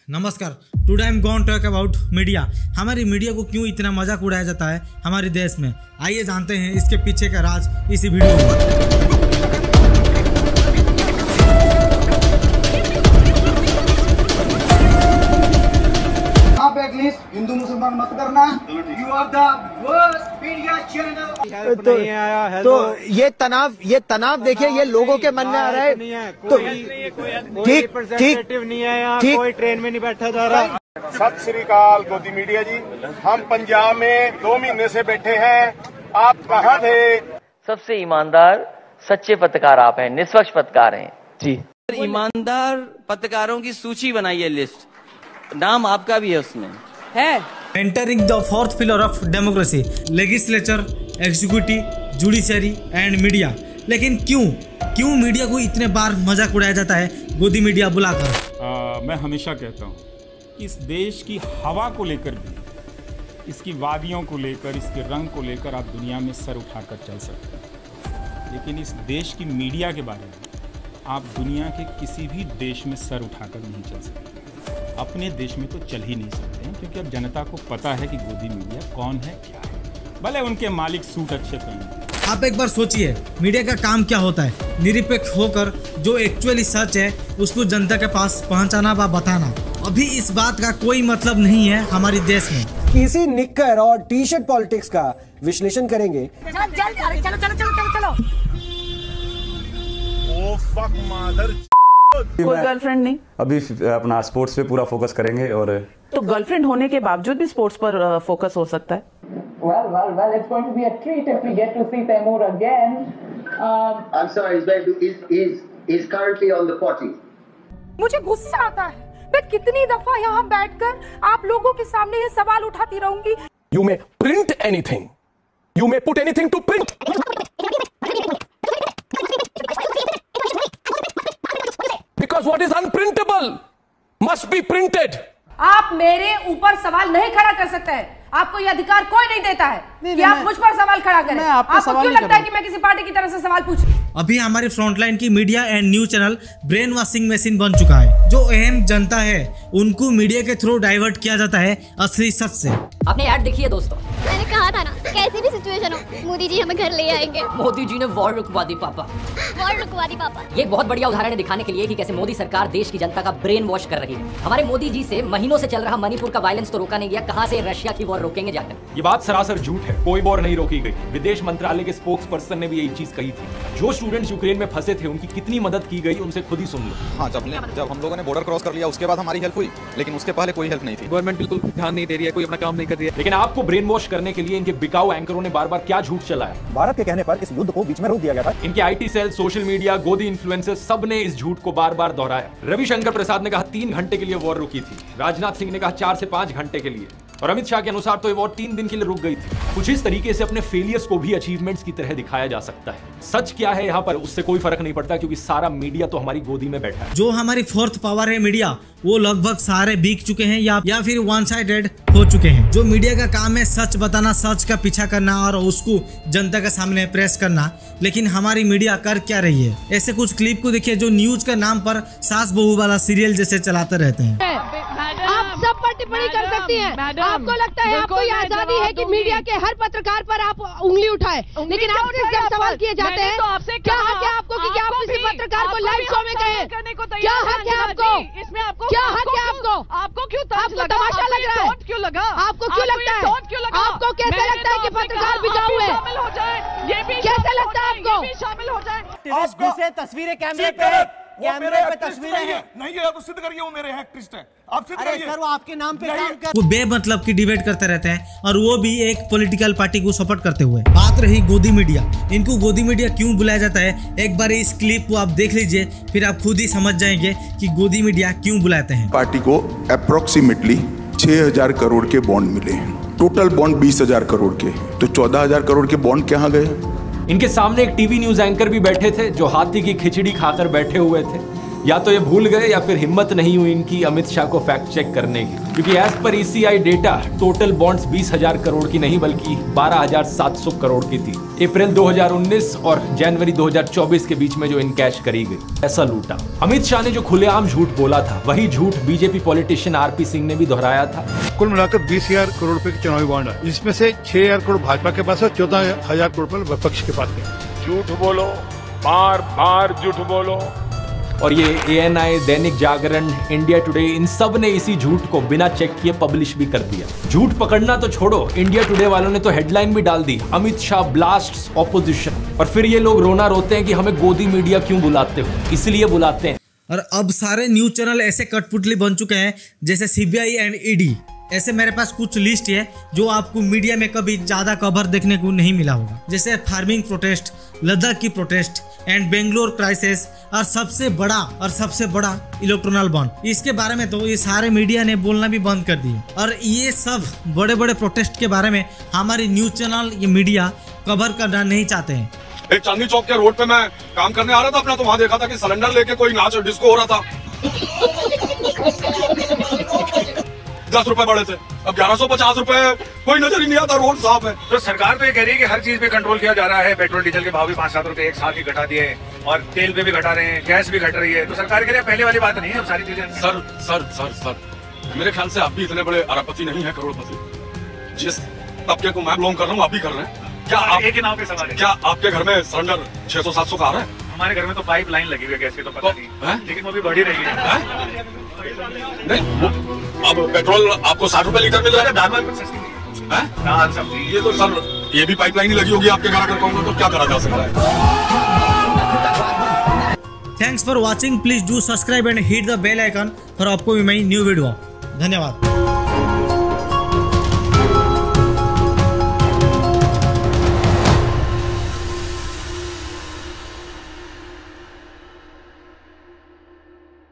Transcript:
नमस्कार। Today I am going to talk about media. हमारी media को क्यों इतना मजाक उड़ाया जाता है हमारे देश में, आइए जानते हैं इसके पीछे का राज इसी वीडियो में। आप एटलीस्ट हिंदू मुसलमान मत करना। You are the worst media channel. तो ये तनाव देखिए, ये लोगों के मन में आ रहा है। तो ठीक कोई ट्रेन में नहीं बैठा जा रहा। सत श्री अकाल गोदी मीडिया जी, हम पंजाब में 2 महीने से बैठे हैं, आप कहाँ थे? सबसे ईमानदार सच्चे पत्रकार आप हैं, निष्पक्ष पत्रकार हैं जी। ईमानदार पत्रकारों की सूची बनाइए, लिस्ट, नाम आपका भी है उसमें है। Entering the fourth pillar of democracy, legislature, executive, judiciary and media. लेकिन क्यों मीडिया को इतने बार मजाक उड़ाया जाता है गोदी मीडिया बुलाकर? मैं हमेशा कहता हूँ कि इस देश की हवा को लेकर भी, इसकी वादियों को लेकर, इसके रंग को लेकर आप दुनिया में सर उठाकर चल सकते हैं, लेकिन इस देश की मीडिया के बारे में आप दुनिया के किसी भी देश में सर उठाकर नहीं चल सकते। अपने देश में तो चल ही नहीं सकते हैं, क्योंकि अब जनता को पता है कि गोदी मीडिया कौन है, क्या है। भले उनके मालिक सूट अच्छे पहने। आप एक बार सोचिए, मीडिया का काम क्या होता है? निरपेक्ष होकर जो एक्चुअली सच है उसको जनता के पास पहुंचाना व बताना। अभी इस बात का कोई मतलब नहीं है हमारे देश में। इसी निक्कर और टी शर्ट पॉलिटिक्स का विश्लेषण करेंगे। चलो। ओ फक मादर। कोई गर्लफ्रेंड नहीं? अभी अपना स्पोर्ट्स पे पूरा फोकस करेंगे। और तो गर्लफ्रेंड होने के बावजूद भी स्पोर्ट्स पर फोकस हो सकता है। Well, it's going to be a treat if we get to see Taimur again. I'm sorry, he's currently on the potty. मुझे गुस्सा आता है, मैं कितनी दफा यहाँ बैठकर आप लोगों के सामने ये सवाल उठाती रहूंगी। You may print anything. You may put anything to print. Because what is unprintable must be printed. आप मेरे ऊपर सवाल नहीं खड़ा कर सकते हैं। आपको ये अधिकार कोई नहीं देता है कि आप मुझ पर सवाल खड़ा करें। आपको क्यों लगता है कि मैं किसी पार्टी की तरफ से सवाल पूछ? अभी हमारी फ्रंटलाइन की media and news channel brain washing machine बन चुका है। जो अहम जनता है उनको मीडिया के थ्रू डाइवर्ट किया जाता है असली सच से। आपने ऐड देखी है दोस्तों? मैंने कहा था ना, कैसी भी सिचुएशन हो मोदी जी हमें घर ले आएंगे। मोदी जी ने वॉर रुकवा दी पापा। वॉर रुकवा दी पापा। ये बहुत बढ़िया उदाहरण है दिखाने के लिए कि कैसे मोदी सरकार देश की जनता का ब्रेन वॉश कर रही है। हमारे मोदी जी से महीनों से चल रहा मणिपुर का वायलेंस तो रोका नहीं गया, कहां से रशिया की वॉर रोकेंगे जाकर? ये बात सरासर झूठ है, कोई वॉर नहीं रोकी गई। विदेश मंत्रालय के स्पोक्स पर्सन ने भी यही चीज कही थी। जो स्टूडेंट्स यूक्रेन में फंसे थे उनकी कितनी मदद की गई उनसे खुद ही सुन लो। हाँ, जब हम लोगों ने बॉर्डर क्रॉस कर लिया उसके बाद हमारी हेल्प हुई, लेकिन उसके पहले कोई हेल्प नहीं थी। गवर्नमेंट बिल्कुल ध्यान नहीं दे रही है, कोई अपना काम नहीं कर रही है। लेकिन आपको ब्रेन वॉश करने के लिए इनके बिकाऊ एंकरों ने बार बार क्या झूठ चलाया। भारत के कहने पर इस युद्ध को बीच में रोक दिया गया था। इनके आईटी सेल, सोशल मीडिया, गोदी इन्फ्लुएंसर्स सब ने इस झूठ को बार बार दोहराया। रविशंकर प्रसाद ने कहा 3 घंटे के लिए वॉर रुकी थी, राजनाथ सिंह ने कहा 4 से 5 घंटे के लिए, और अमित शाह के अनुसार तो ये वॉर 3 दिन के लिए रुक गई थी। कुछ इस तरीके से अपने फेलियर्स को भी अचीवमेंट्स की तरह दिखाया जा सकता है। सच क्या है यहाँ पर उससे कोई फर्क नहीं पड़ता, क्योंकि सारा मीडिया तो हमारी गोदी में बैठा है। जो हमारी फोर्थ पावर है मीडिया, वो लगभग सारे बिक चुके हैं या फिर वन साइडेड हो चुके हैं। जो मीडिया का काम है सच बताना, सच का पीछा करना और उसको जनता के सामने प्रेस करना, लेकिन हमारी मीडिया कर क्या रही है? ऐसे कुछ क्लिप को देखिए जो न्यूज का नाम पर सास बहू वाला सीरियल जैसे चलाते रहते हैं। आप सब पर टिप्पणी कर सकती हैं। आपको लगता है आपको ये आजादी है कि मीडिया के हर पत्रकार पर आप उंगली उठाए, लेकिन आपसे जब सवाल किए जाते हैं क्या हक है आपको कि आप किसी पत्रकार को लाइव शो में कहें? क्या हक है आपको? इसमें आपको क्या हक है आपको? आपको क्यों तमाशा लग रहा है? क्यों लगा? आपको क्यों लगता है? आपको कैसे लगता है कि पत्रकार बिकाऊ है? कैसे लगता है आपको? शामिल हो जाए। तस्वीरें कैमरे पे तस्वीरें हैं। नहीं है तो सिद्ध करिए वो मेरे एक्टिविस्ट है। आप सिद्ध करिए। सर वो आपके नाम पे काम कर। वो बेमतलब की डिबेट करते रहते हैं और वो भी एक पॉलिटिकल पार्टी को सपोर्ट करते हुए। बात रही गोदी मीडिया, इनको गोदी मीडिया क्यों बुलाया जाता है, एक बार इस क्लिप को आप देख लीजिए, फिर आप खुद ही समझ जाएंगे कि गोदी मीडिया क्यों बुलाते हैं। पार्टी को अप्रोक्सीमेटली 6000 करोड़ के बॉन्ड मिले हैं। टोटल बॉन्ड 20,000 करोड़ के, तो 14,000 करोड़ के बॉन्ड कहाँ गए? इनके सामने एक टीवी न्यूज एंकर भी बैठे थे जो हाथी की खिचड़ी खाकर बैठे हुए थे। या तो ये भूल गए या फिर हिम्मत नहीं हुई इनकी अमित शाह को फैक्ट चेक करने की, क्योंकि एज पर ECI data total bonds 20,000 crore की नहीं बल्कि 12,700 करोड़ की थी। अप्रैल 2019 और जनवरी 2024 के बीच में जो इनकैश करी गई, ऐसा लूटा। अमित शाह ने जो खुलेआम झूठ बोला था वही झूठ बीजेपी पॉलिटिशियन RP सिंह ने भी दोहराया था। कुल मिलाकर 20,000 करोड़ रुपए के चुनावी बॉन्ड है, जिसमें से 6,000 करोड़ भाजपा के पास है, 14,000 करोड़ रुपए विपक्ष के पास है। झूठ बोलो, बार बार झूठ बोलो। और ये ANI, Dainik Jagran, India today, इन सब ने इसी झूठ को बिना चेक किए पब्लिश भी कर दिया। झूठ पकड़ना तो छोड़ो, इंडिया टुडे वालों ने तो हेडलाइन भी डाल दी, अमित शाह ब्लास्ट्स ऑपोजिशन। और फिर ये लोग रोना रोते हैं कि हमें गोदी मीडिया क्यों बुलाते हो, इसलिए बुलाते हैं। और अब सारे न्यूज चैनल ऐसे कठपुतली बन चुके हैं जैसे CBI एंड ED। ऐसे मेरे पास कुछ लिस्ट है जो आपको मीडिया में कभी ज्यादा कवर देखने को नहीं मिला होगा, जैसे फार्मिंग प्रोटेस्ट, लद्दाख की प्रोटेस्ट एंड बेंगलोर क्राइसिस, और सबसे बड़ा इलेक्ट्रोनल बॉन्ड। इसके बारे में तो ये सारे मीडिया ने बोलना भी बंद कर दिए। और ये सब बड़े बड़े प्रोटेस्ट के बारे में हमारी न्यूज चैनल, ये मीडिया कवर करना नहीं चाहते हैं। एक चांदनी चौक के रोड पे मैं काम करने आ रहा था अपना, तो वहाँ देखा था कि सिलेंडर लेके कोई नाच और डिस्को हो रहा था। 10 रुपए बढ़े थे, अब 1150 रुपए, कोई नजर ही नहीं आता, रोड साफ है। तो सरकार तो ये कह रही है कि हर चीज पे कंट्रोल किया जा रहा है, पेट्रोल डीजल के भाव भी 5-7 रुपए एक साथ ही घटा दिए, और तेल पे भी घटा रहे हैं, गैस भी घट रही है। तो सरकार कह रही है पहले वाली बात नहीं है, अब सारी चीजें। सर मेरे ख्याल से आप भी इतने बड़े अरबपति नहीं है, करोड़पति। जिस तबके को मैं बिलोंग कर रहा हूँ आप भी कर रहे हैं। क्या आप एक ही नाव पे सवाल है? क्या आपके घर में सिलेंडर 600-700 का आ रहा है? हमारे घर में तो पाइप लाइन लगी हुई है गैस की, तो पता नहीं, लेकिन वो भी बढ़ी रही है। नहीं, अब पेट्रोल आपको 60 रुपए लीटर मिल रहा है, दाल कुछ सस्ती है। ये तो सर ये भी पाइपलाइन ही लगी होगी आपके घर, अगर कहूँगा तो क्या करा जा सकता है। Thanks for watching, please do subscribe and hit the bell icon for upcoming new video. धन्यवाद।